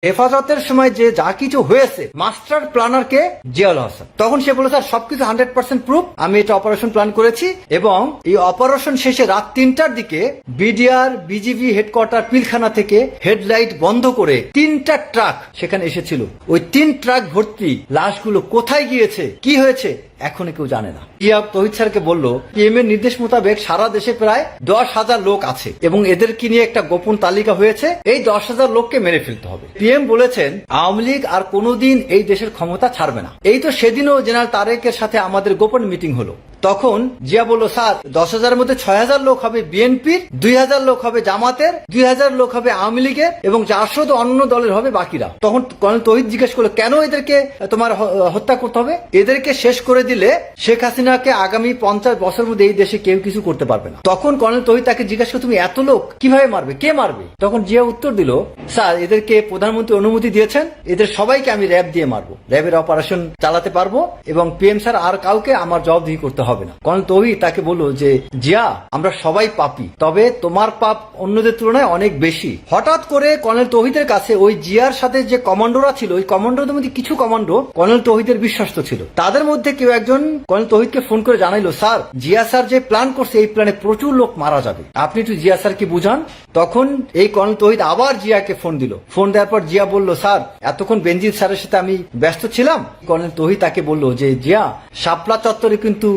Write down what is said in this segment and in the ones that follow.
হেফাজতের সময় যে যা কিছু হয়েছে মাস্টার প্ল্যানার কে জিয়াউল হাসান। তখন সে বলে, স্যার সবকিছু 100% প্রুফ, আমি এটা অপারেশন প্ল্যান করেছি এবং এই অপারেশন শেষে রাত 3টার দিকে বিডিআর বিজিবি হেডকোয়ার্টার পিলখানা থেকে হেডলাইট বন্ধ করে 3টা ট্রাক সেখানে এসেছিল। ওই 3 ট্রাক ভর্তি লাশগুলো কোথায় গিয়েছে, কি হয়েছে এখনো কেউ জানে না। জিয়া তৌহিদ স্যারকে বললো, পিএম এর নির্দেশ মোতাবেক সারা দেশে প্রায় 10,000 লোক আছে এবং এদেরকে নিয়ে একটা গোপন তালিকা হয়েছে, এই 10,000 লোককে মেরে ফেলতে হবে। পিএম বলেছেন আওয়ামী লীগ আর কোনোদিন এই দেশের ক্ষমতা ছাড়বে না। এই তো সেদিনও জেনারেল তারেকের সাথে আমাদের গোপন মিটিং হলো। তখন জিয়া বলল, স্যার 10,000-এর মধ্যে 6,000 লোক হবে বিএনপির, 2,000 লোক হবে জামাতের, 2,000 লোক হবে আওয়ামী লীগের এবং 400 অন্য দলের হবে বাকিরা। তখন কর্নেল তৌহিদ জিজ্ঞেস করলো, কেন এদেরকে তোমার হত্যা করতে হবে? এদেরকে শেষ করে দিলে শেখ হাসিনাকে আগামী 50 বছরের মধ্যে এই দেশে কেউ কিছু করতে পারবে না। তখন কর্নেল তৌহিদ তাকে জিজ্ঞাসা করলো, তুমি এত লোক কিভাবে মারবে, কে মারবে? তখন জিয়া উত্তর দিল, স্যার এদেরকে প্রধানমন্ত্রী অনুমতি দিয়েছেন, এদের সবাইকে আমি র্যাব দিয়ে মারবো, র্যাবের অপারেশন চালাতে পারবো এবং পিএম স্যার আর কাউকে আমার জবাবদিহি করতে হবে না। কর্নেল তৌহিদ তাকে বলল যে জিয়া, আমরা সবাই পাপী, তবে তোমার পাপ অন্যদের তুলনায় অনেক বেশি। হঠাৎ করে কর্নেল তৌহিদের কাছে ওই জিয়ার সাথে যে কমান্ডোরা ছিল, ওই কমান্ডোদের মধ্যে কিছু কমান্ডো কর্নেল তৌহিদের বিশ্বস্ত ছিল। তাদের মধ্যে কেউ একজন কর্নেল তৌহিদকে ফোন করে জানাইলো, স্যার জিয়া স্যার যে প্ল্যান করছে এই প্ল্যানে প্রচুর লোক মারা যাবে, আপনি একটু জিয়া স্যারকে বুঝান। তখন এই কর্নেল তৌহিদ আবার জিয়াকে ফোন দিল। ফোন দেওয়ার পর জিয়া বলল, স্যার এতক্ষণ বেনজির স্যারের সাথে আমি ব্যস্ত ছিলাম। কর্নেল তৌহিদ তাকে বলল যে জিয়া, শাপলা চত্বরে কিন্তু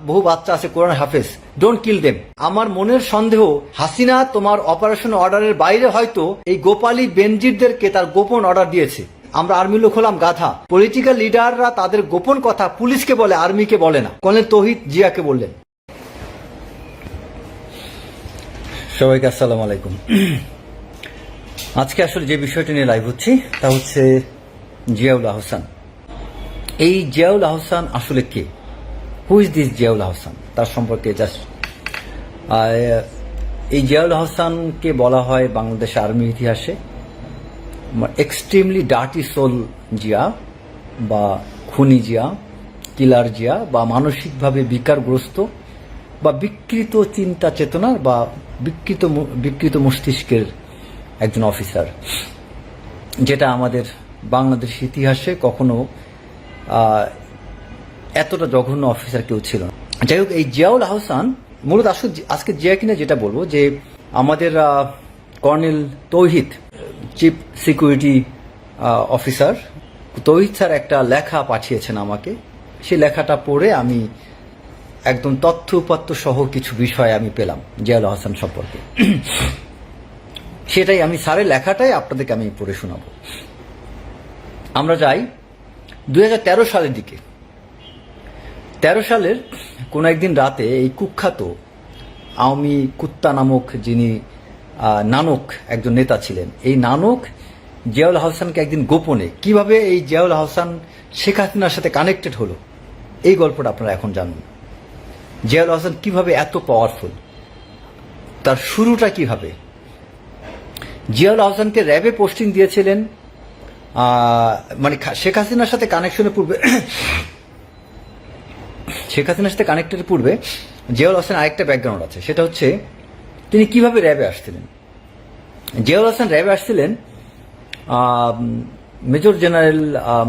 বহু বাচ্চা আছে কোরআন হাফেজ, ডোন্ট কিল দেম। আমার মনের সন্দেহ হাসিনা তোমার অপারেশন অর্ডারের বাইরে হয়তো এই গোপালী বেনজিরদেরকে তার গোপন অর্ডার দিয়েছে। আমরা আর্মি লোক হলাম গাধা, পলিটিক্যাল লিডাররা তাদের গোপন কথা পুলিশকে বলে, আর্মিকে বলে না। কর্নেল তৌহিদ জিয়াকে বললেন। সবাইকে আসসালামু আলাইকুম। আজকে আসলে যে বিষয়টি নিয়ে লাইভ হচ্ছি তা হচ্ছে জিয়াউল আহসান। এই জিয়াউল আহসান আসলে কে? Who is this Ziaul Ahsan? তার সম্পর্কে জাস্ট এই জিয়াউল আহসানকে বলা হয় বাংলাদেশ আর্মির ইতিহাসে এক্সট্রিমলি ডার্টি সোল জিয়া বা খুনি জিয়া, কিলার জিয়া বা মানসিকভাবে বিকারগ্রস্ত বা বিকৃত চিন্তা চেতনার বা বিকৃত মস্তিষ্কের একজন অফিসার, যেটা আমাদের বাংলাদেশ ইতিহাসে কখনো এতটা জঘন্য অফিসার কেউ ছিল না। যাই হোক, এই জিয়াউল আহসান মূলত আজকে জিয়া কিনা যেটা বলবো যে আমাদের কর্নেল তৌহিদ, চিফ সিকিউরিটি অফিসার তৌহিদ স্যার একটা লেখা পাঠিয়েছেন আমাকে। সেই লেখাটা পড়ে আমি একদম তথ্য উপাত্ত সহ কিছু বিষয় আমি পেলাম জিয়াউল আহসান সম্পর্কে। সেটাই আমি স্যারের লেখাটাই আপনাদেরকে আমি পড়ে শোনাবো। আমরা যাই 2013 সালের দিকে। 13 সালের কোন একদিন রাতে এই কুখ্যাত আওয়ামী কুত্তা নামক যিনি নানক একজন নেতা ছিলেন, এই নানক জিয়াউল আহসানকে একদিন গোপনে, কিভাবে এই জিয়াউল আহসান শেখ হাসিনার সাথে কানেক্টেড হলো, এই গল্পটা আপনারা এখন জানুন। জিয়াউল আহসান কিভাবে এত পাওয়ারফুল, তার শুরুটা কিভাবে। জিয়াউল আহসানকে র্যাবে পোস্টিং দিয়েছিলেন মানে শেখ হাসিনার সাথে কানেকশনের পূর্বে, শেখ হাসিনার সাথে কানেক্টের পূর্বে জিয়াউল আহসান আরেকটা ব্যাকগ্রাউন্ড আছে, সেটা হচ্ছে তিনি কিভাবে র্যাবে আসছিলেন। জিয়াউল আহসান র্যাবে আসছিলেন মেজর জেনারেল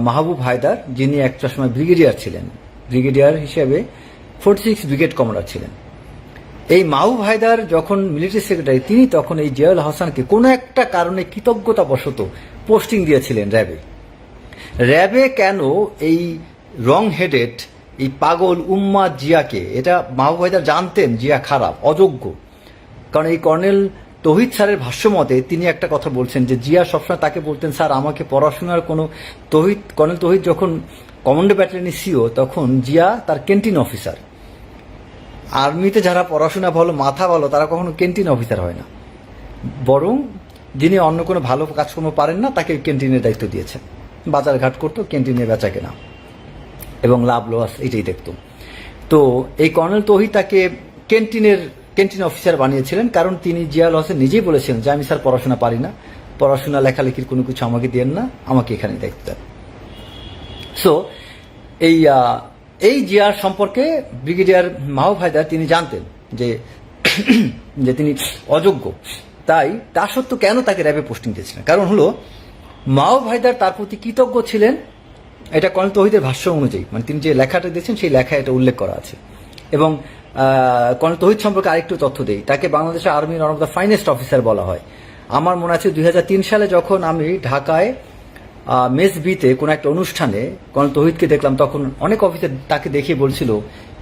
মাহবুব হায়দার, যিনি একটা সময় ব্রিগেডিয়ার ছিলেন, ব্রিগেডিয়ার হিসেবে 46 ব্রিগেড কমান্ডার ছিলেন। এই মাহবুব হায়দার যখন মিলিটারি সেক্রেটারি, তিনি তখন এই জিয়াউল আহসানকে কোনো একটা কারণে কৃতজ্ঞতাবশত পোস্টিং দিয়েছিলেন র্যাবে। র্যাবে কেন এই রং হেডেড এই পাগল উম্মা জিয়াকে, এটা মাহবুব হায়দার জানতেন জিয়া খারাপ, অযোগ্য। কারণ এই কর্নেল তৌহিদ স্যারের ভাষ্যমতে তিনি একটা কথা বলছেন যে জিয়া সবসময় তাকে বলতেন, স্যার আমাকে পড়াশোনার কোনো কর্নেল তৌহিদ যখন কমান্ডো ব্যাটালিয়নের সিও, তখন জিয়া তার ক্যান্টিন অফিসার। আর্মিতে যারা পড়াশোনা ভালো, মাথা ভালো, তারা কখনো ক্যান্টিন অফিসার হয় না, বরং যিনি অন্য কোনো ভালো কাজকর্ম পারেন না তাকে ক্যান্টিনের দায়িত্ব দিয়েছেন। বাজার ঘাট করতো, ক্যান্টিনে বেচা কেনা এবং লাভ লস এটাই দেখত। তো এই কর্নেল তৌহিদ তাকে ক্যান্টিন অফিসার বানিয়েছিলেন, কারণ তিনি জিয়াউল আহসান নিজেই বলেছিলেন যে আমি স্যার পড়াশোনা পারি না, পড়াশোনা লেখালেখির কোনো কিছু আমাকে দেন না, আমাকে এখানে দায়িত্ব দেন। সো এই জিয়ার সম্পর্কে ব্রিগেডিয়ার মাহবুব হায়দার তিনি জানতেন যে তিনি অযোগ্য, তাই তা সত্ত্বেও কেন তাকে র্যাবে পোস্টিং দিয়েছিলেন, কারণ হলো মাও ভাইদার তার প্রতি কৃতজ্ঞ ছিলেন, এটা কর্নেল তৌহিদের ভাষ্য অনুযায়ী, মানে তিনি যে লেখাটা দিয়েছেন সেই লেখায় এটা উল্লেখ করা আছে। এবং কর্নেল তৌহিদ সম্পর্কে আরেকটু তথ্য দেই, তাকে বাংলাদেশের আর্মির one of the finest officer বলা হয়। আমার মনে আছে 2003 সালে যখন আমি ঢাকায় মেস বিতে কোনো একটা অনুষ্ঠানে কর্নেল তৌহিদকে দেখলাম, তখন অনেক অফিসার তাকে দেখিয়ে বলছিল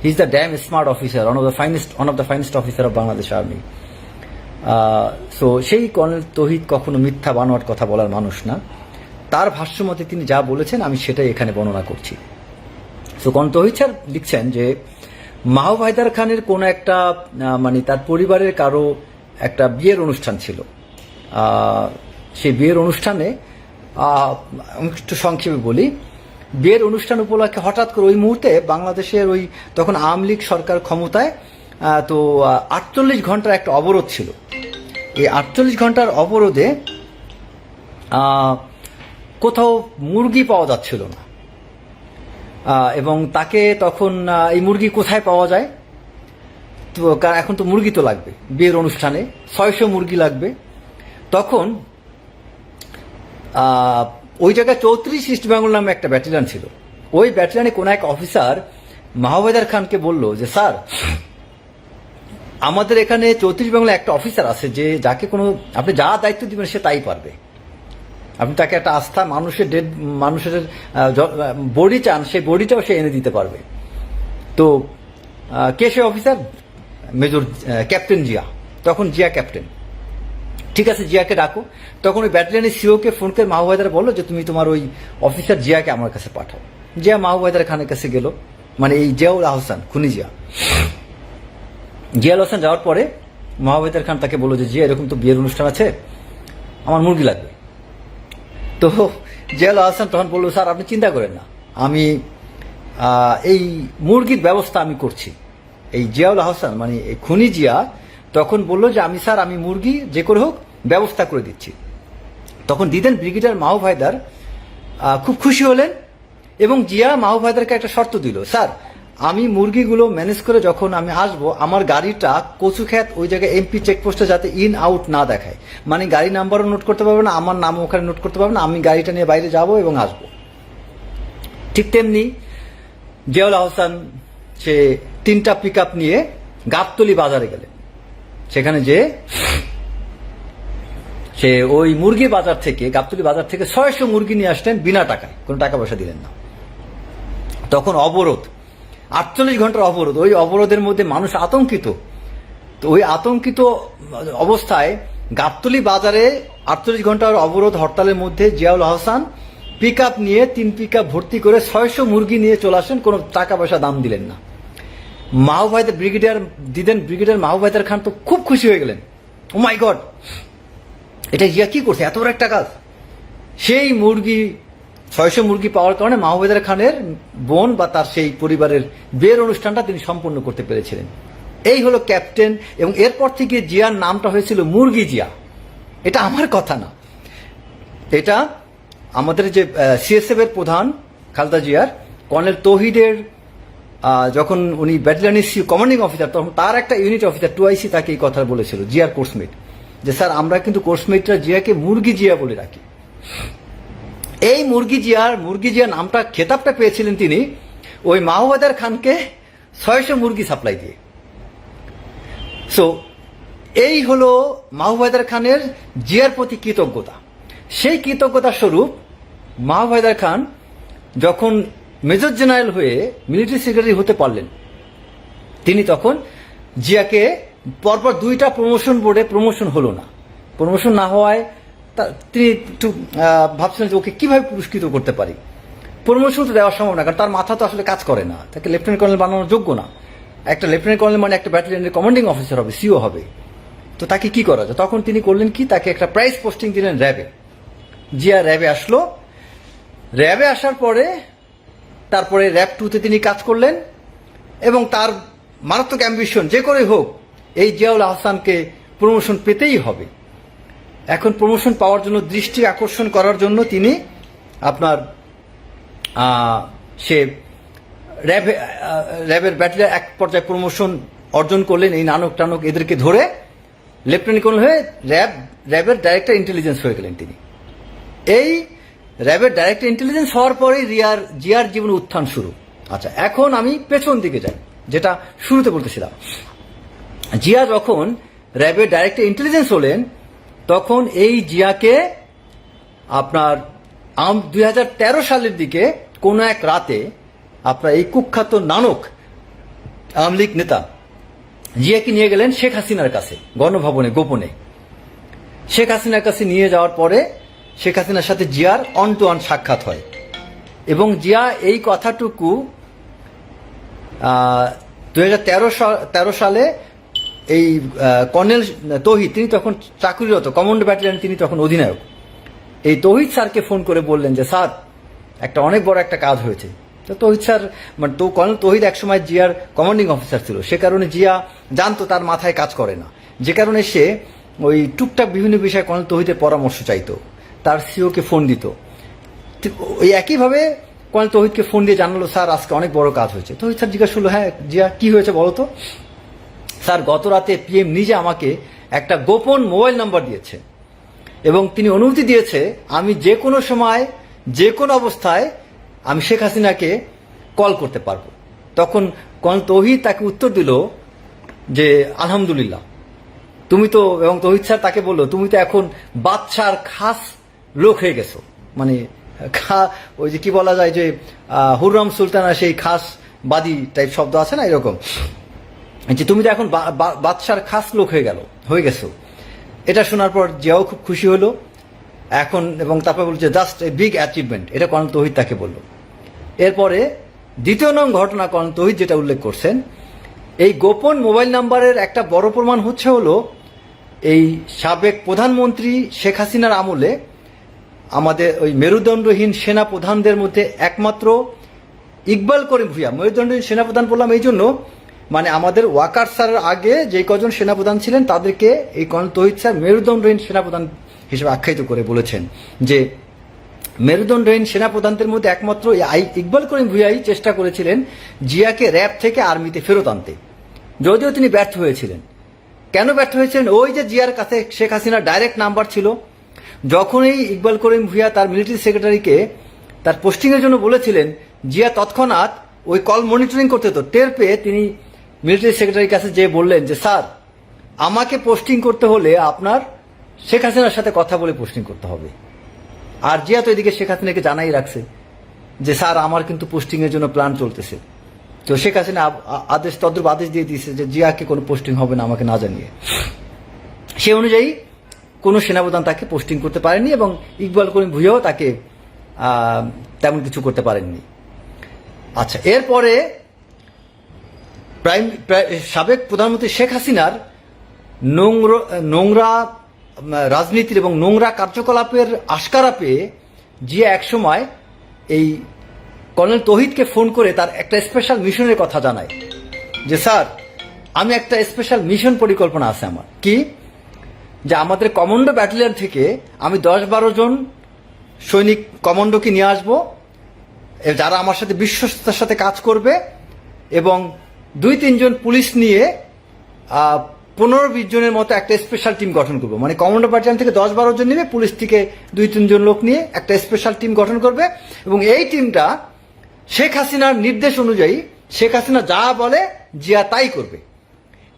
he is the damn smart officer, one of the finest officer of Bangladesh army. So সেই কর্নেল তৌহিদ কখনো মিথ্যা বানোয়ার কথা বলার মানুষ না। তার ভাষ্য মতে তিনি যা বলেছেন আমি সেটাই এখানে বর্ণনা করছি। সো কর্নেল তৌহিদ স্যার লিখছেন যে মাও ভাইদার খানের কোনো একটা মানে তার পরিবারের কারো একটা বিয়ের অনুষ্ঠান ছিল। সেই বিয়ের অনুষ্ঠানে আমি একটু সংক্ষেপে বলি, বিয়ের অনুষ্ঠান উপলক্ষে হঠাৎ করে ওই মুহূর্তে বাংলাদেশের ওই তখন আওয়ামী লীগ সরকার ক্ষমতায়, তো 48 ঘন্টার একটা অবরোধ ছিল। এই 48 ঘন্টার অবরোধে কোথাও মুরগি পাওয়া যাচ্ছিল না, এবং তাকে তখন এই মুরগি কোথায় পাওয়া যায়, তো এখন তো মুরগি তো লাগবে বিয়ের অনুষ্ঠানে, 600 মুরগি লাগবে। তখন ওই জায়গায় 34 ইস্ট বেঙ্গল নামে একটা ব্যাটালিয়ন ছিল। ওই ব্যাটালিয়নে কোনো এক অফিসার মাহবুবেদার খানকে বলল যে স্যার, আমাদের এখানে 34 বেঙ্গলে একটা অফিসার আছে যে যাকে কোনো আপনি যা দায়িত্ব দিবেন সে তাই পারবে। আপনি তাকে একটা আস্থা মানুষের বডি চান, সেই বডিটাও সে এনে দিতে পারবে। তো কে সে অফিসার? Major captain Zia. তখন জিয়া ক্যাপ্টেন। ঠিক আছে, জিয়াকে ডাকো। তখন ওই ব্যাটালিয়নের সিওকে ফোন করে মাহবুবেদার বললো যে তুমি তোমার ওই অফিসার জিয়াকে আমার কাছে পাঠাও। জিয়া মাহবুবেদার খানের কাছে গেল, মানে এই জিয়াউল আহসান, খুনি জিয়া। জিয়াউল আহসান যাওয়ার পরে মাহবুবেদার খান তাকে বললো যে জিয়া, এরকম তো বিয়ের অনুষ্ঠান আছে, আমার মুরগি লাগবে। তো জিয়াউল আহসান তখন বললো স্যার আপনি চিন্তা করেন না, আমি এই মুরগির ব্যবস্থা আমি করছি। এই জিয়াউল আহসান মানে এই খুনি জিয়া তখন বললো যে আমি স্যার, আমি মুরগি যে করে হোক ব্যবস্থা করে দিচ্ছি। তখন দিদেন ব্রিগেডিয়ার মাহবুব হায়দার খুব খুশি হলেন, এবং জিয়া মাহবুব হায়দারকে একটা শর্ত দিল, স্যার আমি মুরগিগুলো ম্যানেজ করে যখন আমি আসবো, আমার গাড়িটা কচুখ্যাত ওই জায়গায় এমপি চেকপোস্টে যাতে ইন আউট না দেখায়, মানে গাড়ি নাম্বারও নোট করতে পারবে না, আমার নামও ওখানে নোট করতে পারবে না, আমি গাড়িটা নিয়ে বাইরে যাব এবং আসবো। ঠিক তেমনি জিয়াউল আহসান সে 3টা পিক আপ নিয়ে গাবতলী বাজারে গেলেন। সেখানে যে সে ওই মুরগি বাজার থেকে, গাবতলী বাজার থেকে 600 মুরগি নিয়ে আসলেন বিনা টাকায়, কোনো টাকা পয়সা দিলেন না। তখন অবরোধ, 48 ঘন্টার অবরোধ, ওই অবরোধের মধ্যে মানুষ আতঙ্কিত। তো ওই আতঙ্কিত অবস্থায় গাবতলী বাজারে 48 ঘন্টার অবরোধ হরতালের মধ্যে জিয়াউল আহসান পিক আপ নিয়ে 3 পিক আপ ভর্তি করে 600 মুরগি নিয়ে চলে আসেন, কোনো টাকা পয়সা দাম দিলেন না। মাহবুব হায়দার ব্রিগেডিয়ার মাহবুব হায়দার খান তো খুব খুশি হয়ে গেলেন, ও মাই গড, এটা জিয়া কি করছে, এত বড় একটা কাজ। সেই মুরগি 600 মুরগি পাওয়ার কারণে মাহবুব হায়দার খানের বোন বা তার সেই পরিবারের বিয়ের অনুষ্ঠানটা তিনি সম্পন্ন করতে পেরেছিলেন। এই হলো ক্যাপ্টেন, এবং এরপর থেকে জিয়ার নামটা হয়েছিল মুরগি জিয়া। এটা আমার কথা না, এটা আমাদের যে সিএসএফ এর প্রধান খালেদা জিয়ার, কর্নেল তৌহিদের যখন উনি ব্যাটালিয়নের কমান্ডিং অফিসার, তখন তার একটা ইউনিট অফিসার 2IC তাকে এই কথা বলেছিল, জিয়ার কোর্সমেট, যে স্যার আমরা কিন্তু কোর্সমেটরা জিয়াকে মুরগি জিয়া বলে রাখি। এই মুরগি জিয়া নামটা, খেতাবটা পেয়েছিলেন তিনি ওই মাহবুব হায়দার খানকে 600 মুরগি সাপ্লাই দিয়ে। সো এই হলো মাহবুব হায়দার খানের জিয়ার প্রতি কৃতজ্ঞতা। সেই কৃতজ্ঞতার স্বরূপ মাহবুব হায়দার খান যখন মেজর জেনারেল হয়ে মিলিটারি সেক্রেটারি হতে পারলেন, তিনি তখন জিয়াকে পরপর 2টা প্রমোশন বোর্ডে প্রমোশন হলো না। প্রমোশন না হওয়ায় তিনি একটু ভাবছিলেন যে ওকে কিভাবে পুরস্কৃত করতে পারি। প্রমোশন তো দেওয়া সম্ভব না, কারণ তার মাথা তো আসলে কাজ করে না, তাকে লেফটেন্যান্ট কর্নেল বানানোর যোগ্য না। একটা লেফটেন্যান্ট কর্নেল মানে একটা ব্যাটালিয়নের কমান্ডিং অফিসার হবে, সিও হবে। তো তাকে কি করা যায়? তখন তিনি করলেন কি, তাকে একটা প্রাইজ পোস্টিং দিলেন র্যাবে। জিয়া র্যাবে আসলো। র্যাবে আসার পরে তারপরে র্যাব 2তে তিনি কাজ করলেন, এবং তার মারাত্মক অ্যাম্বিশন যে করে হোক এই জিয়াউল আহসানকে প্রমোশন পেতেই হবে। এখন প্রমোশন পাওয়ার জন্য, দৃষ্টি আকর্ষণ করার জন্য তিনি আপনার সে র্যাবের ব্যাটালিয়ন এক পর্যায়ে প্রমোশন অর্জন করলেন। এই নানক টানক এদেরকে ধরে লেফটেন্যান্ট কর্নেল হয়ে র্যাবের ডাইরেক্টর ইন্টেলিজেন্স হয়ে গেলেন তিনি। এই র্যাবের ডাইরেক্ট ইন্টেলিজেন্স হওয়ার পরেই জিয়ার জীবনে উত্থান শুরু। আচ্ছা, এখন আমি পেছন দিকে যাই, যেটা শুরুতে বলতেছিলাম। জিয়া যখন র্যাবের ডাইরেক্ট ইন্টেলিজেন্স হলেন, তখন এই জিয়াকে আপনার 2013 সালের দিকে কোনো এক রাতে আপনার এই কুখ্যাত নানক আওয়ামী লীগ নেতা জিয়াকে নিয়ে গেলেন শেখ হাসিনার কাছে গণভবনে গোপনে। শেখ হাসিনার কাছে নিয়ে যাওয়ার পরে শেখ হাসিনার সাথে জিয়ার অন টু অন সাক্ষাৎ হয় এবং জিয়া এই কথাটুকু 2013 সালে এই কর্নেল তৌহিদ, তিনি তখন চাকরিরত কমান্ডো ব্যাটালিয়ন, তিনি তখন অধিনায়ক, এই তৌহিদ স্যারকে ফোন করে বললেন যে স্যার একটা অনেক বড় একটা কাজ হয়েছে। তো তৌহিদ স্যার মানে কর্নেল তৌহিদ একসময় জিয়ার কমান্ডিং অফিসার ছিল, সে কারণে জিয়া জানতো তার মাথায় কাজ করে না, যে কারণে সে ওই টুকটাক বিভিন্ন বিষয়ে কর্নেল তৌহিদের পরামর্শ চাইতো, তার সিওকে ফোন দিত। ওই একইভাবে কর্নেল তৌহিদকে ফোন দিয়ে জানালো স্যার আজকে অনেক বড় কাজ হয়েছে। তৌহিদ স্যার জিজ্ঞাসা করলো, হ্যাঁ জিয়া কি হয়েছে বলো তো। স্যার গত রাতে পিএম নিজে আমাকে একটা গোপন মোবাইল নাম্বার দিয়েছে এবং তিনি অনুমতি দিয়েছে আমি যে কোনো সময় যে কোনো অবস্থায় আমি শেখ হাসিনাকে কল করতে পারবো। তখন কর্নেল তৌহিদ তাকে উত্তর দিল যে আলহামদুলিল্লাহ, তুমি তো, এবং তৌহিদ স্যার তাকে বললো তুমি তো এখন বাদশার খাস লোক হয়ে গেছো, মানে ওই যে কি বলা যায় যে হুররাম সুলতানা সেই খাস বাদী টাইপ শব্দ আছে না, এরকম যে তুমি তো এখন বাদশার খাস লোক হয়ে গেছো। এটা শোনার পর জিয়াও খুব খুশি হলো এখন, এবং তারপর বলছে জাস্ট এ বিগ অ্যাচিভমেন্ট, এটা কর্নেল তৌহিদ তাকে বলল। এরপরে দ্বিতীয় নং ঘটনা কর্নেল তৌহিদ যেটা উল্লেখ করছেন, এই গোপন মোবাইল নাম্বারের একটা বড় প্রমাণ হলো এই সাবেক প্রধানমন্ত্রী শেখ হাসিনার আমলে আমাদের ওই মেরুদণ্ডহীন সেনা প্রধানদের মধ্যে একমাত্র ইকবাল করিম ভূঁইয়া, মেরুদণ্ডহীন সেনাপ্রধান বললাম এই জন্য মানে আমাদের ওয়াকার স্যারের আগে যে কজন সেনাপ্রধান ছিলেন তাদেরকে এই কর্নেল তৌহিদ স্যার মেরুদণ্ডহীন সেনাপ্রধান হিসেবে আখ্যায়িত করে বলেছেন যে মেরুদণ্ডহীন সেনাপ্রধানদের মধ্যে একমাত্র ইকবাল করিম ভূঁইয়াই চেষ্টা করেছিলেন জিয়াকে র্যাব থেকে আর্মিতে ফেরত আনতে, যদিও তিনি ব্যর্থ হয়েছিলেন। কেন ব্যর্থ হয়েছিলেন? ওই যে জিয়ার কাছে শেখ হাসিনার ডাইরেক্ট নাম্বার ছিল, যখনই ইকবাল করিম ভূঁইয়া তার মিলিটারি সেক্রেটারিকে তার পোস্টিংয়ের জন্য বলেছিলেন, জিয়া তৎক্ষণাৎ ওই কল মনিটরিং করতে হতো, টের পেয়ে তিনি মিলিটারি সেক্রেটারির কাছে যেয়ে বললেন যে স্যার আমাকে পোস্টিং করতে হলে আপনার শেখ হাসিনার সাথে কথা বলে পোস্টিং করতে হবে। আর জিয়া তো এদিকে শেখ হাসিনাকে জানাই রাখছে যে স্যার আমার কিন্তু পোস্টিংয়ের জন্য প্ল্যান চলতেছে। তো শেখ হাসিনা তদ্রুপ আদেশ দিয়ে দিয়েছে যে জিয়াকে কোনো পোস্টিং হবে না আমাকে না জানিয়ে। সে অনুযায়ী কোনো সেনাপ্রধান তাকে পোস্টিং করতে পারেনি এবং ইকবাল করিম ভূঁইয়াও তাকে তেমন কিছু করতে পারেননি। আচ্ছা, এরপরে সাবেক প্রধানমন্ত্রী শেখ হাসিনার নোংরা রাজনীতির এবং নোংরা কার্যকলাপের আশকারা পেয়ে জিয়া একসময় এই কর্নেল তৌহিদকে ফোন করে তার একটা স্পেশাল মিশনের কথা জানায় যে স্যার আমি একটা স্পেশাল মিশন পরিকল্পনা আছে আমার, কি যে আমাদের কমান্ডো ব্যাটালিয়ন থেকে আমি 10-12 জন সৈনিক কমান্ডোকে নিয়ে আসবো যারা আমার সাথে বিশ্বস্ততার সাথে কাজ করবে এবং 2-3 জন পুলিশ নিয়ে 15-20 জনের মতো একটা স্পেশাল টিম গঠন করবো। মানে কমান্ডো ব্যাটালিয়ন থেকে 10-12 জন নেবে, পুলিশ থেকে 2-3 জন লোক নিয়ে একটা স্পেশাল টিম গঠন করবে এবং এই টিমটা শেখ হাসিনার নির্দেশ অনুযায়ী শেখ হাসিনা যা বলে জিয়া তাই করবে।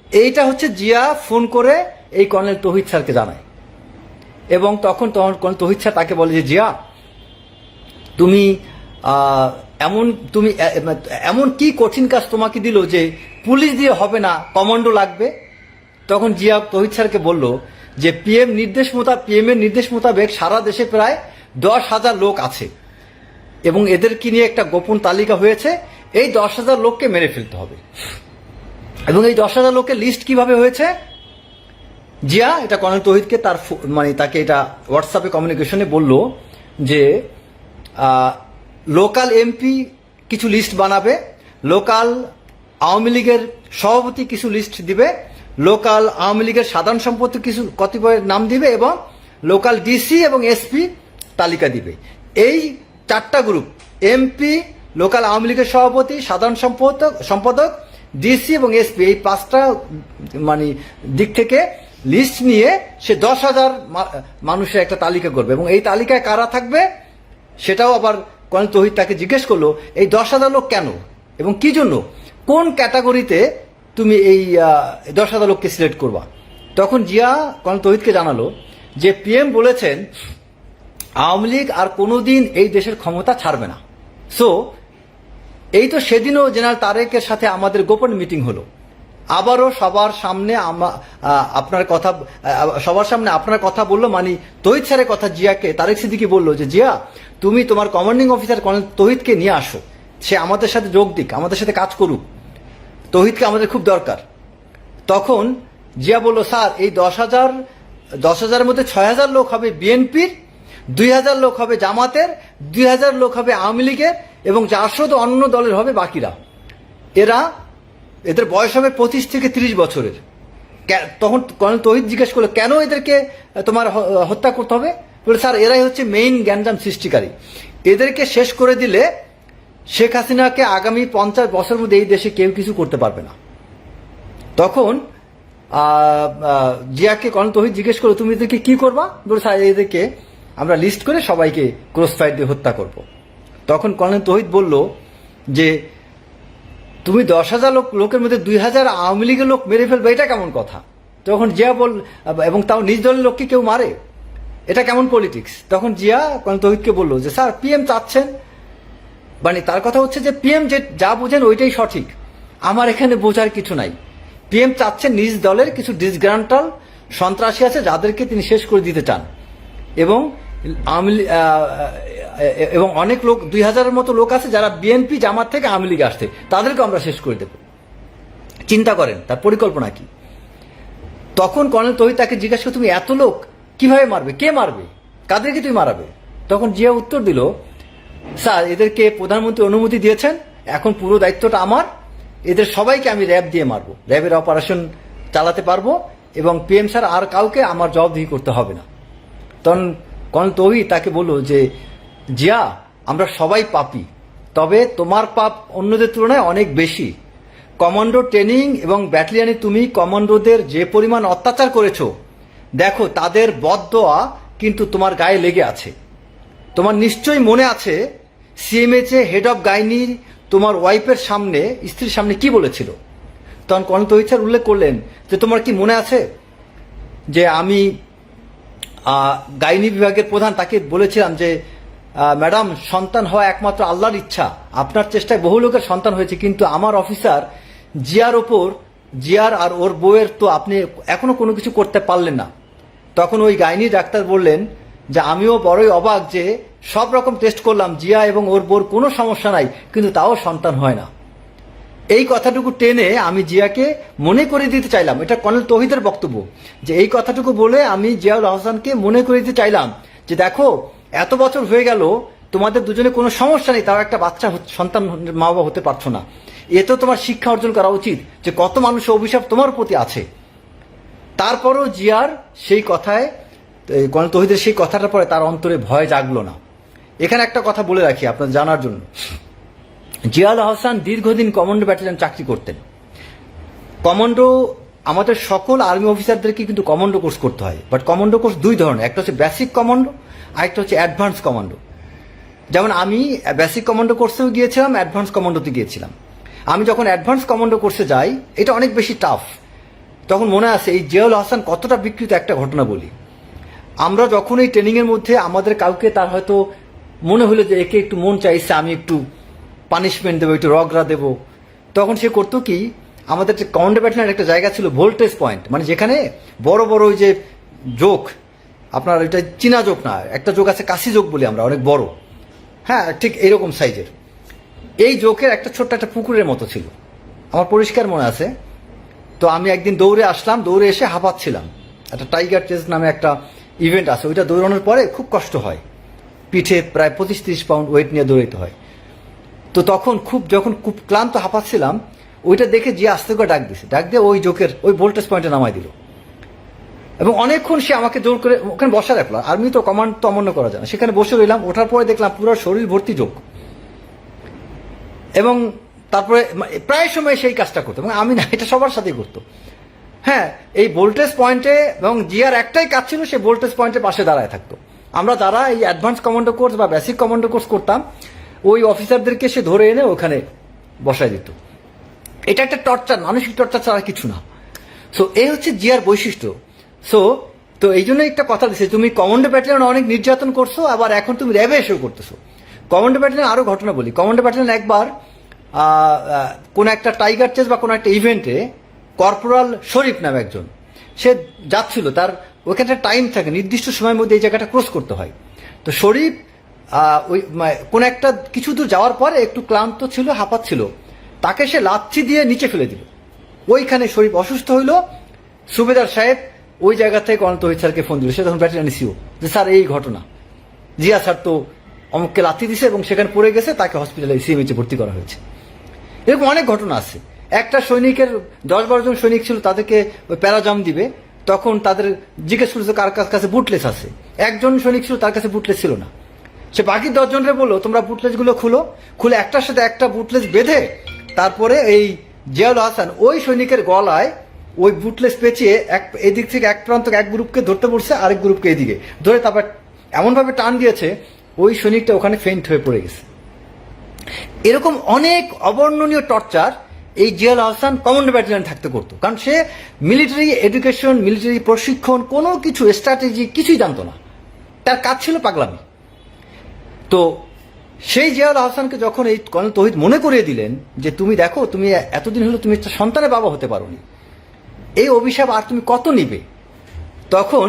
এইটা হচ্ছে জিয়া ফোন করে এই কর্নেল তৌহিদ স্যারকে জানায় এবং তখন কর্নেল তৌহিদ স্যার তাকে বলে যে জিয়া তুমি এমন কি কঠিন কাজ তোমাকে দিল যে পুলিশ দিয়ে হবে না, কমান্ডো লাগবে। তখন জিয়া তৌহিদ স্যারকে বলল যে পিএম এর নির্দেশ মোতাবেক সারা দেশে প্রায় 10,000 লোক আছে এবং এদেরকে নিয়ে একটা গোপন তালিকা হয়েছে, এই 10,000 লোককে মেরে ফেলতে হবে। এবং এই 10,000 লোকের লিস্ট কিভাবে হয়েছে, জিয়া এটা কর্নেল তৌহিদকে তাকে এটা হোয়াটসঅ্যাপে কমিউনিকেশনে বলল যে লোকাল এমপি কিছু লিস্ট বানাবে, লোকাল আওয়ামী লীগের সভাপতি কিছু লিস্ট দিবে, লোকাল আওয়ামী লীগের সাধারণ সম্পাদক কিছু কতিপয় নাম দিবে এবং লোকাল ডিসি এবং এসপি তালিকা দিবে। এই 4টা গ্রুপ, এমপি, লোকাল আওয়ামী লীগের সভাপতি, সাধারণ সম্পাদক, ডিসি এবং এসপি, এই 5টা মানে দিক থেকে লিস্ট নিয়ে সে 10,000 মানুষের একটা তালিকা করবে এবং এই তালিকায় কারা থাকবে, সেটাও আবার কর্নেল তৌহিদ তাকে জিজ্ঞেস করলো, এই 10,000 লোক কেন এবং কি জন্য, কোন ক্যাটাগরিতে তুমি এই 10,000 লোককে সিলেক্ট করবা? তখন জিয়া কর্নেল তৌহিদকে জানালো যে পিএম বলেছেন আওয়ামী লীগ আর কোনোদিন এই দেশের ক্ষমতা ছাড়বে না। সো এই তো সেদিনও জেনারেল তারেকের সাথে আমাদের গোপন মিটিং হলো, আবারও সবার সামনে আপনার কথা বললো, মানে তৌহিদ স্যারের কথা জিয়াকে তারেক সিদ্দিকী বললো যে জিয়া তুমি তোমার কমান্ডিং অফিসার কর্নেল তৌহিদকে নিয়ে আসো, সে আমাদের সাথে যোগ দিক, আমাদের সাথে কাজ করুক, তৌহিদকে আমাদের খুব দরকার। তখন জিয়া বলল, স্যার এই 10,000-এর মধ্যে 6,000 লোক হবে বিএনপির, 2,000 লোক হবে জামাতের, 2,000 লোক হবে আওয়ামী লীগের এবং 400 অন্য দলের হবে বাকিরা। এদের বয়স হবে 25 থেকে 30 বছরের। তখন কর্নেল তৌহিদ জিজ্ঞেস করলো, কেন এদেরকে তোমার হত্যা করতে হবে? বলে, স্যার এরাই হচ্ছে মেইন গ্যাঞ্জাম সৃষ্টিকারী, এদেরকে শেষ করে দিলে শেখ হাসিনাকে আগামী 50 বছরের মধ্যে এই দেশে কেউ কিছু করতে পারবে না। তখন জিয়াকে কর্নেল তৌহিদ জিজ্ঞেস করলো, তুমি এদেরকে কি করবা? বলে, স্যার এদেরকে আমরা লিস্ট করে সবাইকে ক্রস ফায়ার দিয়ে হত্যা করব। তখন কর্নেল তৌহিদ বলল যে তুমি 10,000 লোকের মধ্যে 2,000 আওয়ামী লীগের লোক মেরে ফেলবে, এটা কেমন কথা? তখন জিয়া এবং তাও নিজ দলের লোককে কেউ মারে, এটা কেমন পলিটিক্স? তখন জিয়া কর্নেল তৌহিদকে বলল যে স্যার পিএম চাচ্ছেন, মানে তার কথা হচ্ছে যে পিএম যা বোঝেন ওইটাই সঠিক, আমার এখানে বোঝার কিছু নাই। পিএম চাচ্ছেন নিজ দলের কিছু ডিসগ্রান্টাল সন্ত্রাসী আছে যাদেরকে তিনি শেষ করে দিতে চান, এবং অনেক লোক 2,000-এর মতো লোক আছে যারা বিএনপি জামাত থেকে আওয়ামী লীগে আসছে, তাদেরকে আমরা শেষ করে দেব। চিন্তা করেন তার পরিকল্পনা কি। তখন কর্নেল তৌহিদ তাকে জিজ্ঞাসা করে, তুমি এত লোক কিভাবে মারবে, কে মারবে, কাদেরকে তুমি মারাবে? তখন জিয়া উত্তর দিল, স্যার এদেরকে প্রধানমন্ত্রী অনুমতি দিয়েছেন, এখন পুরো দায়িত্বটা আমার, এদের সবাইকে আমি র্যাব দিয়ে মারবো, র্যাবের অপারেশন চালাতে পারবো এবং পিএম স্যার আর কাউকে আমার জবাবদিহি করতে হবে না। তখন কর্নেল তৌহিদ তাকে বলল যে জিয়া আমরা সবাই পাপী, তবে তোমার পাপ অন্যদের তুলনায় অনেক বেশি। কমান্ডো ট্রেনিং এবং ব্যাটালিয়নে তুমি কমান্ডোদের যে পরিমাণ অত্যাচার করেছো, দেখো তাদের বদদোয়া কিন্তু তোমার গায়ে লেগে আছে। তোমার নিশ্চয়ই মনে আছে সিএমএইচে হেড অফ গাইনির তোমার ওয়াইফের সামনে, স্ত্রীর সামনে কি বলেছিল? তখন কর্নেল তৌহিদ স্যার উল্লেখ করলেন যে তোমার কি মনে আছে যে আমি গাইনি বিভাগের প্রধান, তাকে বলেছিলাম যে ম্যাডাম সন্তান হওয়া একমাত্র আল্লাহর ইচ্ছা, আপনার চেষ্টায় বহু লোকের সন্তান হয়েছে, কিন্তু আমার অফিসার জিয়ার আর ওর বউয়ের তো আপনি এখনো কোনো কিছু করতে পারলেন না। তখন ওই গাইনি ডাক্তার বললেন যে আমিও বড়ই অবাক যে সব রকম টেস্ট করলাম, জিয়া এবং ওর বউর কোনো সমস্যা নাই, কিন্তু তাও সন্তান হয় না। এই কথাটুকু টেনে আমি জিয়াকে মনে করে দিতে চাইলাম, এটা কর্নেল তৌহিদের বক্তব্য, যে এই কথাটুকু বলে আমি জিয়াউল হাসানকে মনে করে দিতে চাইলাম যে দেখো এত বছর হয়ে গেল তোমাদের দুজনে কোনো সমস্যা নেই, তাও একটা বাচ্চা সন্তান মা বাবা হতে পারছো না, এতে তোমার শিক্ষা অর্জন করা উচিত যে কত মানুষের অভিশাপ তোমার প্রতি আছে। তারপরও জিয়ার সেই কথায়, কর্নেল তৌহিদের সেই কথাটার পরে তার অন্তরে ভয় জাগলো না। এখানে একটা কথা বলে রাখি আপনার জানার জন্য, জিয়াউল হাসান দীর্ঘদিন কমান্ডো ব্যাটালিয়ন চাকরি করতেন। কমান্ডো আমাদের সকল আর্মি অফিসারদেরকে কিন্তু কমান্ডো কোর্স করতে হয়, বাট কমান্ডো কোর্স দুই ধরনের, একটা হচ্ছে বেসিক কমান্ডো, আরেকটা হচ্ছে অ্যাডভান্স কমান্ডো। যেমন আমি বেসিক কমান্ডো কোর্সেও গিয়েছিলাম, অ্যাডভান্স কমান্ডোতে গিয়েছিলাম। আমি যখন অ্যাডভান্স কমান্ডো কোর্সে যাই, এটা অনেক বেশি টাফ। তখন মনে আছে এই জিয়াউল হাসান কতটা বিকৃত একটা ঘটনা বলি। আমরা যখন এই ট্রেনিংয়ের মধ্যে আমাদের কাউকে তার হয়তো মনে হলো যে একে একটু মন চাইছে, আমি একটু পানিশমেন্ট দেবো, একটু রগরা দেবো, তখন সে করতো কি, আমাদের কমান্ডো ব্যাটালিয়নের একটা জায়গা ছিল ভোল্টেজ পয়েন্ট, মানে যেখানে বড় বড় ওই যে জোক, আপনার এটা চীনা জোক না, একটা জোক আছে কাশি জোক বলি আমরা, অনেক বড়, হ্যাঁ ঠিক এইরকম সাইজের। এই জোকের একটা ছোট্ট একটা পুকুরের মতো ছিল, আমার পরিষ্কার মনে আছে। তো আমি একদিন দৌড়ে আসলাম, দৌড়ে এসে হাঁপাচ্ছিলাম, একটা টাইগার চেস নামে একটা ইভেন্ট আছে, ওইটা দৌড়ানোর পরে খুব কষ্ট হয়, পিঠে প্রায় 25-30 পাউন্ড ওয়েট নিয়ে দৌড়াইতে হয়। তো তখন যখন খুব ক্লান্ত হাঁপাচ্ছিলাম, ওইটা দেখে যে আস্তে করে ডাক দিয়ে ওই জোকের ওই ভোল্টেজ পয়েন্টে নামাই দিল, এবং অনেকক্ষণ সে আমাকে জোর করে ওখানে বসা রাখলো। আর্মি তো কমান্ড তো অমান্য করা যায় না, সেখানে বসে রইলাম। ওঠার পরে দেখলাম পুরো শরীর ভর্তি জোক, এবং তারপরে প্রায় সময় সেই কাজটা করতো, এবং আমি না, এটা সবার সাথেই করতো। হ্যাঁ, এই ভোল্টেজ পয়েন্টে, এবং জিয়ার একটাই কাজ ছিল, সে ভোল্টেজ পয়েন্টের পাশে দাঁড়ায় থাকতো, আমরা যারা এই অ্যাডভান্স কমান্ডো কোর্স বা বেসিক কমান্ডো কোর্স করতাম, ওই অফিসারদেরকে সে ধরে এনে ওখানে বসায় দিত। এটা একটা টর্চার, মানসিক টর্চার ছাড়া কিছু না। সো এই হচ্ছে জিয়ার বৈশিষ্ট্য। সো তো এই জন্য একটা কথা দিচ্ছে, তুমি কমান্ডো ব্যাটালিয়ন অনেক নির্যাতন করছো, আবার এখন তুমি র্যাবে এসেও করতেছো। কমান্ডো ব্যাটালিয়ন আরো ঘটনা বলি। কমান্ডো ব্যাটালিয়ন একবার কোন একটা টাইগার চেস বা কোনো একটা ইভেন্টে কর্পোরাল শরীফ নামে একজন, সে যাচ্ছিল, তার ওইখানে টাইম থাকে, নির্দিষ্ট সময়ের মধ্যে এই জায়গাটা ক্রস করতে হয়। তো শরীফ ওই কোন একটা কিছু দূর যাওয়ার পরে একটু ক্লান্ত ছিল, হাঁপাচ্ছিল, তাকে সে লাথি দিয়ে নিচে ফেলে দিল। ওইখানে শরীফ অসুস্থ হইল। সুবেদার সাহেব ওই জায়গা থেকে অনন্ত তৌহিদ স্যারকে ফোন দিল, সে তখন ব্যাটালিয়ন সিও, যে স্যার এই ঘটনা, জিয়া স্যার তো অমুককে লাথি দিছে এবং সেখানে পড়ে গেছে, তাকে হসপিটালে সিএমএইচে ভর্তি করা হয়েছে। এরকম অনেক ঘটনা আছে। একটা সৈনিকের 10-12 জন সৈনিক ছিল, তাদেরকে ওই প্যারাজাম দিবে, তখন তাদের জিজ্ঞেস করেছে কার কাছে বুটলেস আছে। একজন সৈনিক ছিল, তার কাছে বুটলেস ছিল না। সে বাকি 10 জনরে বললো তোমরা বুটলেসগুলো খুলে একটার সাথে একটা বুটলেস বেঁধে তারপরে এই জিয়াউল হাসান ওই সৈনিকের গলায় ওই বুটলেস পেঁচিয়ে এদিক থেকে এক প্রান্ত এক গ্রুপকে ধরতে পড়ছে, আরেক গ্রুপকে এদিকে ধরে তারপর এমনভাবে টান দিয়েছে ওই সৈনিকটা ওখানে ফেইন্ট হয়ে পড়ে গেছে। এরকম অনেক অবর্ণনীয় টর্চার এই জিয়াউল হাসান কমান্ডো ব্যাটালিয়ন থাকতে করতো, কারণ সে মিলিটারি এডুকেশন, মিলিটারি প্রশিক্ষণ, কোনো কিছু স্ট্র্যাটেজি কিছুই জানতো না, তার কাজ ছিল পাগলামি। তো সেই জিয়াউল হাসানকে যখন এই কর্নেল তৌহিদ মনে করিয়ে দিলেন যে তুমি দেখো, তুমি এতদিন হলো তুমি একটা সন্তানের বাবা হতে পারোনি, এই অভিশাপ আর তুমি কত নিবে, তখন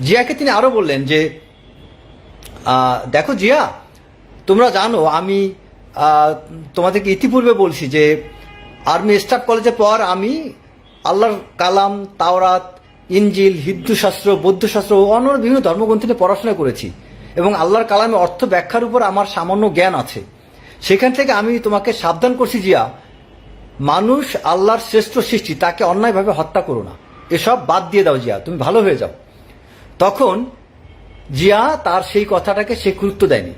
জিয়াকে তিনি আরো বললেন যে দেখো জিয়া, তোমরা জানো আমি তোমাদেরকে ইতিপূর্বে বলছি যে আর্মি স্টাফ কলেজের পর আমি আল্লাহর কালাম, তাওরাত, ইনজিল, হিন্দু শাস্ত্র, বৌদ্ধ শাস্ত্র ও অন্য বিভিন্ন ধর্মগ্রন্থ নিয়ে পড়াশোনা করেছি এবং আল্লাহর কালামের অর্থ ব্যাখ্যার উপর আমার সামান্য জ্ঞান আছে। সেখান থেকে আমি তোমাকে সাবধান করছি জিয়া, মানুষ আল্লাহর শ্রেষ্ঠ সৃষ্টি, তাকে অন্যায়ভাবে হত্যা করো না, এসব বাদ দিয়ে দাও জিয়া, তুমি ভালো হয়ে যাও। তখন জিয়া তার সেই কথাটাকে সে গুরুত্ব দেয়নি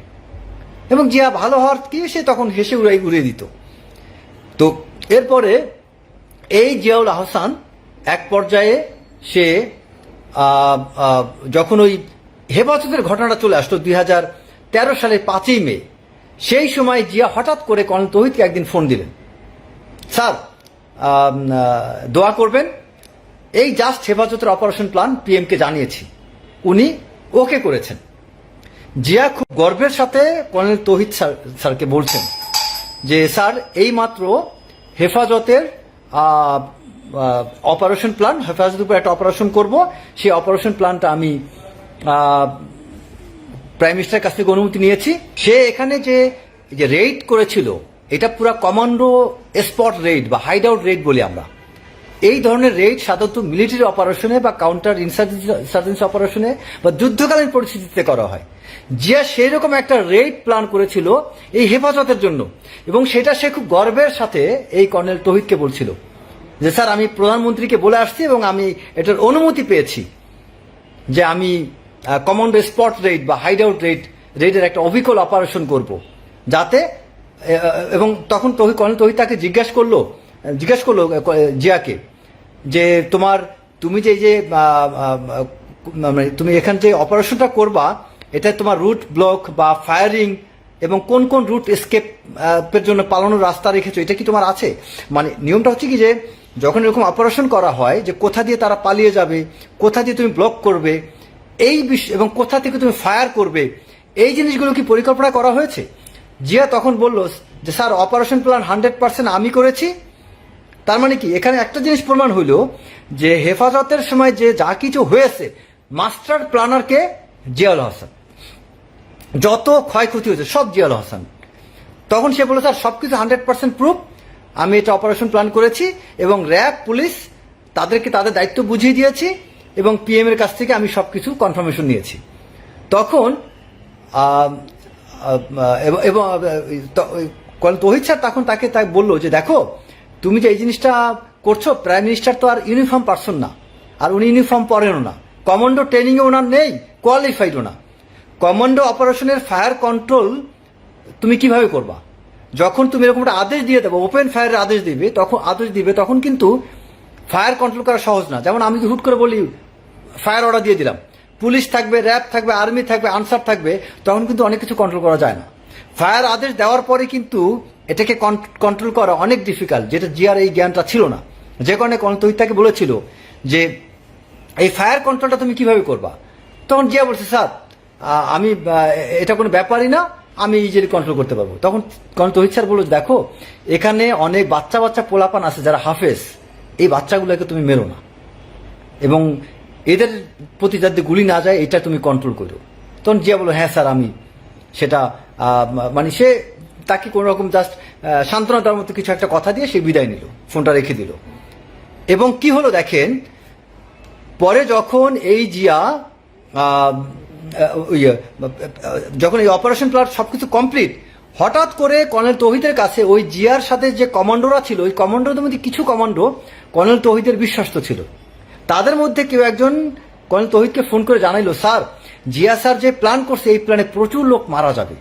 এবং জিয়া ভালো হওয়ার কি সে তখন হেসে উড়িয়ে দিত। তো এরপরে এই জিয়াউল হাসান এক পর্যায়ে সে যখন ওই হেফাজতের ঘটনাটা চলে আসলো 2013 সালের 5ই মে, সেই সময় জিয়া হঠাৎ করে কর্নেল তৌহিদকে একদিন ফোন দিলেন, স্যার দোয়া করবেন, এই জাস্ট হেফাজতের অপারেশন প্ল্যান পিএমকে জানিয়েছি, উনি ওকে করেছেন। জিয়া খুব গর্বের সাথে কর্নেল তৌহিদ স্যারকে বলছেন যে স্যার এই মাত্র হেফাজতের অপারেশন প্ল্যান, হেফাজতের উপর একটা অপারেশন করব, সেই অপারেশন প্ল্যানটা আমি প্রাইম মিনিস্টারের কাছ থেকে অনুমতি নিয়েছি। সে এখানে যে রেইড করেছিল, এটা পুরা কমান্ডো স্পট রেইড বা হাইড আউট রেইড বলি আমরা। এই ধরনের রেইড সাধারণত মিলিটারি অপারেশনে বা কাউন্টার ইনসার্জেন্সি অপারেশনে বা যুদ্ধকালীন পরিস্থিতিতে করা হয়। জিয়া সেই রকম একটা রেইড প্ল্যান করেছিল এই হেফাজতের জন্য এবং সেটা সে খুব গর্বের সাথে এই কর্নেল তৌহিদকে বলছিল যে স্যার আমি প্রধানমন্ত্রীকে বলে আসছি এবং আমি এটার অনুমতি পেয়েছি যে আমি কমান্ডো স্পট রেইড বা হাইড আউট রেইডের একটা অবিকল অপারেশন করব, যাতে এবং তখন কর্নেল তৌহিদ তাকে জিজ্ঞেস করলো জিয়াকে যে তুমি তুমি এখান যে অপারেশনটা করবা, এটা তোমার রুট ব্লক বা ফায়ারিং এবং কোন কোন রুট এসকেপের জন্য পালানোর রাস্তা রেখেছো, এটা কি তোমার আছে? মানে নিয়মটা হচ্ছে কি যে যখন এরকম অপারেশন করা হয় যে কোথা দিয়ে তারা পালিয়ে যাবে, কোথা দিয়ে তুমি ব্লক করবে এই বিষয় এবং কোথা থেকে তুমি ফায়ার করবে, এই জিনিসগুলো কি পরিকল্পনা করা হয়েছে? জিয়া তখন বলল যে স্যার অপারেশন প্ল্যান 100% আমি করেছি। তার মানে কি এখানে একটা জিনিস প্রমাণ হইল যে হেফাজতের সময় যে যা কিছু হয়েছে মাস্টার প্ল্যানারকে জিয়াউল হাসান, যত ক্ষয়ক্ষতি হয়েছে সব জিয়াউল হাসান। তখন সে বলে স্যার সবকিছু 100% প্রুফ, আমি এটা অপারেশন প্ল্যান করেছি এবং র্যাব পুলিশ তাদেরকে তাদের দায়িত্ব বুঝিয়ে দিয়েছি এবং পিএম এর কাছ থেকে আমি সবকিছু কনফার্মেশন নিয়েছি। তখন এবং তৌহিদ স্যার তখন তাকে বললো যে দেখো তুমি যে এই জিনিসটা করছো, প্রাইম মিনিস্টার তো আর ইউনিফর্ম পারসন না, আর উনি ইউনিফর্ম পরেনও না, কমান্ডো ট্রেনিংয়ে ওনার নেই, কোয়ালিফাইডও না। কমান্ডো অপারেশনের ফায়ার কন্ট্রোল তুমি কিভাবে করবা? যখন তুমি এরকম একটা আদেশ দিয়ে দেবো, ওপেন ফায়ারের আদেশ দিবে, তখন কিন্তু ফায়ার কন্ট্রোল করা সহজ না। যেমন আমি হুট করে বলি ফায়ার অর্ডার দিয়ে দিলাম, পুলিশ থাকবে, র্যাব থাকবে, আর্মি থাকবে, আনসার থাকবে, তখন কিন্তু অনেক কিছু কন্ট্রোল করা যায় না। ফায়ার আদেশ দেওয়ার পরে কিন্তু এটাকে কন্ট্রোল করা অনেক ডিফিকাল্ট, যেটা জিয়ার এই জ্ঞানটা ছিল না। যে কারণে তহিদ তাকে বলেছিল যে এই ফায়ার কন্ট্রোলটা তুমি কিভাবে করবা। তখন জিয়া বলছে, স্যার আমি এটা কোনো ব্যাপারই না, আমি ইজিলি কন্ট্রোল করতে পারবো। তখন তহিদ স্যার বলল, দেখো এখানে অনেক বাচ্চা বাচ্চা পোলাপান আছে যারা হাফেজ, এই বাচ্চাগুলোকে তুমি মেরো না, এবং এদের প্রতি যাতে গুলি না যায় এটা তুমি কন্ট্রোল করো। তখন জিয়া বললো, হ্যাঁ স্যার আমি সেটা, মানে সে তাকে কোনো রকম জাস্ট সান্ত্বনা দেওয়ার মতো কিছু একটা কথা দিয়ে সে বিদায় নিল, ফোনটা রেখে দিল। এবং কি হলো দেখেন, পরে যখন এই জিয়া যখন এই অপারেশন প্ল্যান সবকিছু কমপ্লিট, হঠাৎ করে কর্নেল তৌহিদের কাছে ওই জিয়ার সাথে যে কমান্ডোরা ছিল, ওই কমান্ডোদের মধ্যে কিছু কমান্ডো কর্নেল তৌহিদের বিশ্বস্ত ছিল। তাদের মধ্যে কেউ একজন কর্নেল তৌহিদকে ফোন করে জানাইলো, স্যার জিয়া স্যার যে প্ল্যান করছে এই প্ল্যানে প্রচুর লোক মারা যাবে,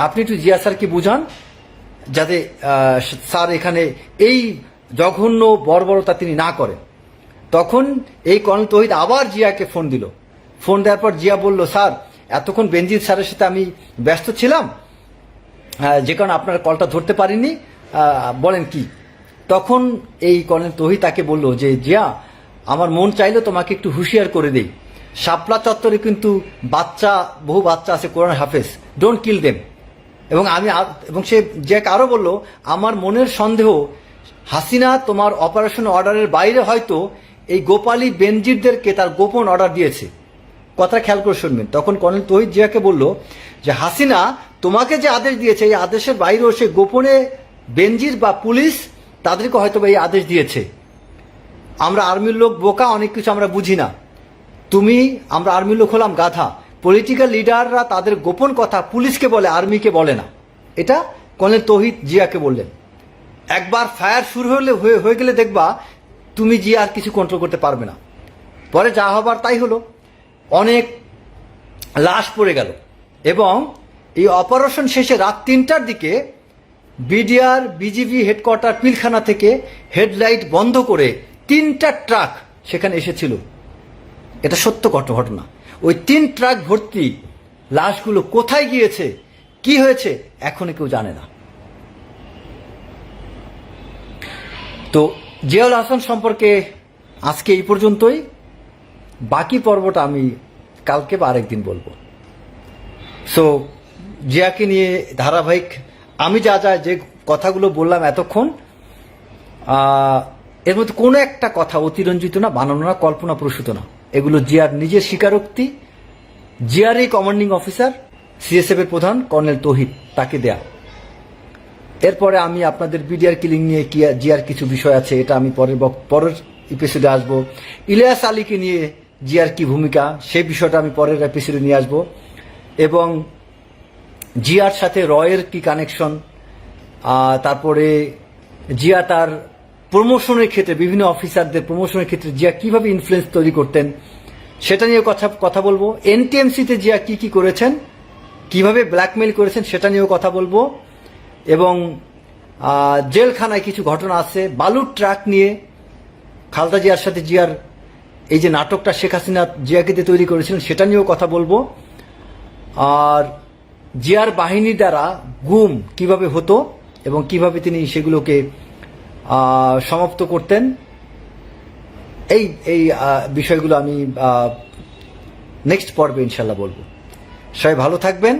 আপনি একটু জিয়া স্যারকে বুঝান যাতে স্যার এখানে এই জঘন্য বর্বরতা তিনি না করেন। তখন এই কর্নেল তৌহিদ আবার জিয়াকে ফোন দিল। ফোন দেওয়ার পর জিয়া বলল, স্যার এতক্ষণ বেনজির স্যারের সাথে আমি ব্যস্ত ছিলাম, যে কারণে আপনার কলটা ধরতে পারিনি, বলেন কি। তখন এই কর্নেল তৌহিদ তাকে বলল যে জিয়া, আমার মন চাইলো তোমাকে একটু হুঁশিয়ার করে দেই, শাপলা চত্বরে কিন্তু বহু বাচ্চা আছে কোরআন হাফেজ, ডোন্ট কিল দেম। এবং সে জিয়াকে আরো বলল, আমার মনের সন্দেহ হাসিনা তোমার অপারেশন অর্ডারের বাইরে হয়তো এই গোপালী বেনজিরদেরকে তার গোপন অর্ডার দিয়েছে। কথা খেয়াল করে শুনবেন। তখন কর্নেল তৌহিদ জিয়াকে বলল যে হাসিনা তোমাকে যে আদেশ দিয়েছে এই আদেশের বাইরেও সে গোপনে বেনজির বা পুলিশ তাদেরকে হয়তো এই আদেশ দিয়েছে। আমরা আর্মির লোক বোকা, অনেক কিছু আমরা বুঝি না, আমরা আর্মির লোক হলাম গাধা। পলিটিক্যাল লিডাররা তাদের গোপন কথা পুলিশকে বলে, আর্মিকে বলে না। এটা কর্নেল তৌহিদ জিয়াকে বললেন। একবার ফায়ার শুরু হয়ে গেলে দেখবা তুমি জিয়া আর কিছু কন্ট্রোল করতে পারবে না। পরে যা হবার তাই হলো, অনেক লাশ পড়ে গেল। এবং এই অপারেশন শেষে রাত 3টার দিকে বিডিআর বিজিবি হেডকোয়ার্টার পিলখানা থেকে হেডলাইট বন্ধ করে 3টা ট্রাক সেখানে এসেছিল। এটা সত্য ঘটনা। ওই 3 ট্রাক ভর্তি লাশগুলো কোথায় গিয়েছে, কি হয়েছে, এখনো কেউ জানে না। তো জিয়াউল হাসান সম্পর্কে আজকে এই পর্যন্তই। বাকি পর্বটা আমি কালকে বা আরেকদিন বলবো। সো জিয়াকে নিয়ে ধারাবাহিক আমি যে কথাগুলো বললাম এতক্ষণ, এর মধ্যে কোনো একটা কথা অতিরঞ্জিত না, বানানো না, কল্পনা প্রসূত না। এগুলো জিয়ার নিজের স্বীকারোক্তি, জিয়ারই কমান্ডিং অফিসার সিএসএফ এর প্রধান কর্নেল তৌহিদ তাকে দেয়া। এরপরে আমি আপনাদের বিডিআর কিলিং নিয়ে জিয়ার কিছু বিষয় আছে, এটা আমি পরের এপিসোডে আসবো। ইলিয়াস আলীকে নিয়ে জিয়ার কি ভূমিকা, সেই বিষয়টা আমি পরের এপিসোডে নিয়ে আসবো। এবং জিয়ার সাথে রয়ের কি কানেকশন, তারপরে জিয়া তার প্রমোশনের ক্ষেত্রে বিভিন্ন অফিসারদের প্রমোশনের ক্ষেত্রে জিয়া কিভাবে ইনফ্লুয়েন্স তৈরি করতেন সেটা নিয়ে কথা বলবো। এনটিএমসিতে জিয়া কি করেছেন, কিভাবে ব্ল্যাকমেইল করেছেন সেটা নিয়েও কথা বলবো। এবং জেলখানায় কিছু ঘটনা আছে, বালুর ট্রাক নিয়ে খালেদা জিয়ার সাথে জিয়ার এই যে নাটকটা শেখ হাসিনা জিয়াকে দিয়ে তৈরি করেছিলেন সেটা নিয়েও কথা বলবো। আর জিয়ার বাহিনী দ্বারা গুম কিভাবে হতো এবং কিভাবে তিনি সেগুলোকে সমাপ্ত করতেন, এই বিষয়গুলো আমি নেক্সট পর্বে ইনশাল্লাহ বলবো। সবাই ভালো থাকবেন।